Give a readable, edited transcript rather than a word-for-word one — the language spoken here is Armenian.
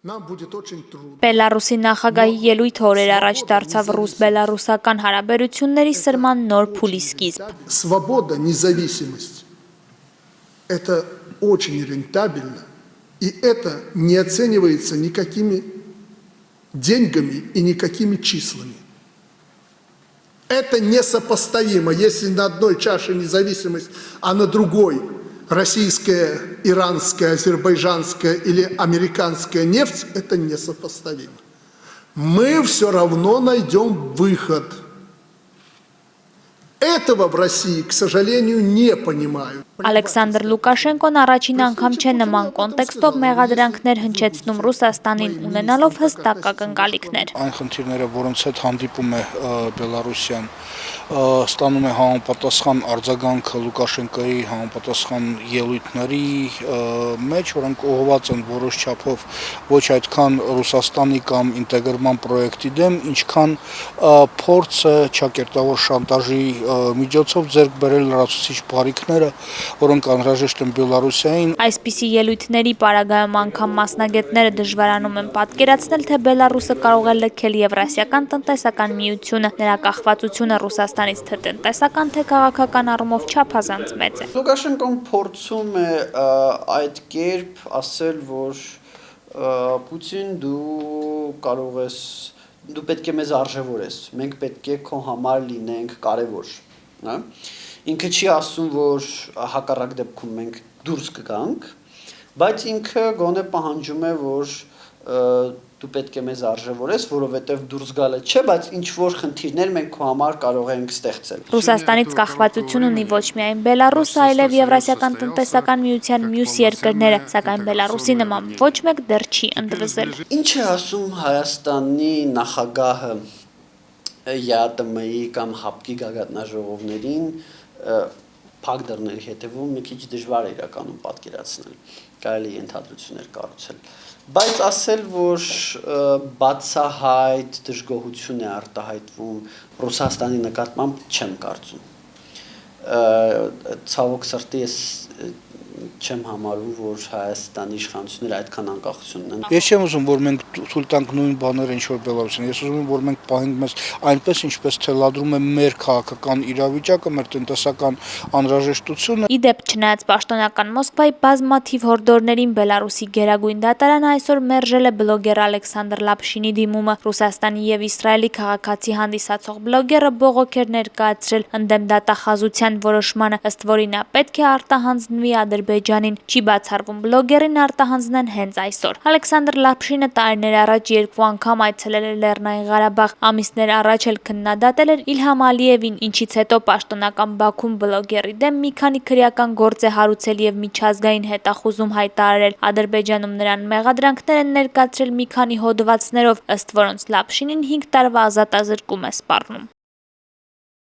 Բելարուսի նախագահի ելույթը օրեր առաջ դարձավ ռուս-բելարուսական հարաբերությունների սրման նոր փուլի սկիզբ։ Свобода, независимость – это очень рентабельно, и это не оценивается никакими деньгами и никакими числами. Это несопоставимо, если на одной чаше независимость, а на другой российская, иранская, азербайджанская или американская нефть, это несопоставимо. Мы все равно найдем выход. Этого в России, к сожалению, не понимают. Ալեքսանդր Լուկաշենկոն առաջին անգամ չէ նման կոնտեքստով մեղադրանքներ հնչեցնում Ռուսաստանին, ունենալով հստակ ակնկալիքներ։ Այն խնդիրները, որոնց հետ հանդիպում է Բելարուսյան, ստանում է համապատասխան արձագանքը Լուկաշենկոյի համապատասխան ելույթների մեջ, որոնք ուղղված են որոշ չափով ոչ այդքան Ռուսաստանի կամ ինտեգրման պրոյեկտի դեմ, ինչքան փորձը ճակերտավոր շանտաժի միջոցով ձեռք բերել լրացուցիչ բարիքները, որոնք անհրաժեշտ են Բելարուսիային։ Այսպիսի ելույթների պարագայում անգամ մասնագետները դժվարանում են պատկերացնել, թե Բելարուսը կարող է լքել Եվրասիական տնտեսական միությունը, նրա կախվածությունը Ռուսաստանից թե տնտեսական, թե քաղաքական առումով չափազանց մեծ է։ Լուկաշենկոն փորձում է այդ կերպ ասել, որ Պուտին դու կարող ես, դու պետք է մեզ արժևորես, մենք պետք է քո համար լինենք կարևոր, հա։ Ինքը չի ասում, որ հակառակ դեպքում մենք դուրս կգանք, բայց ինքը գոնե պահանջում է, որ դու պետք է մեզ արժևորես, որովհետև դուրս գալը չէ, բայց ինչ որ խնդիրներ մենք քո համար կարող ենք ստեղծել։ Ռուսաստանից կախվածություն ունի ոչ միայն Բելարուսը, այլև Եվրասիական տնտեսական միության մյուս երկրները, սակայն Բելարուսի նման ոչ մեկ դեռ չի ընդվզել։ Ինչ է ասում Հայաստանի նախագահը ԵԱՏՄ-ի կամ ՀԱՊԿ-ի գագաթնաժողովներին, փակ դռների հետևում մի քիչ դժվար է իրականում պատկերացնել, կարելի է ենթադրություններ կառուցել, բայց ասել, որ բացահայտ դժգոհություն է արտահայտվում Ռուսաստանի նկատմամբ չեմ կարծում։ Ցավոք սրտի ես չեմ համարում, որ Հայաստանի իշխանությունները այդքան անկախություն ունեն։ Ես չեմ ուզում, որ մենք թույլ տանք նույն բաները, ինչ որ Բելարուսին։ Ես ուզում եմ, որ մենք պահենք մեզ այնպես, ինչպես թելադրում է մեր քաղաքական իրավիճակը, մեր տնտեսական անհրաժեշտությունը։ Իդեպ, չնայած պաշտոնական Մոսկվայի բազմաթիվ հորդորներին, Բելարուսի գերագույն դատարանը այսօր մերժել է բլոգեր Ալեքսանդր Լապշինի դիմումը։ Ռուսաստանի եւ Իսրայելի քաղաքացի հանդիսացող բլոգերը բողոք էր ներկայացրել ընդդեմ դատախազության որոշմանը, ըստ որի նա պետք է արտահանձնվի Ադրբեջանին, չի բացառվում բլոգերին արտահանձնեն հենց այսօր։ Ալեքսանդր Լապշինը տարիներ առաջ 2 անգամ այցելել էր Լեռնային Ղարաբաղ, ամիսներ առաջ էլ քննադատել էր Իլհամ Ալիևին, ինչից հետո պաշտոնական Բաքուն բլոգերի դեմ մի քանի քրեական գործ է հարուցել եւ միջազգային հետախուզում հայտարարել։ Ադրբեջանում նրան մեղադրանքներ են ներկայացրել մի քանի հոդվածներով, ըստ որոնց Լապշինին 5 տարվա ազատազրկում է սպառնում։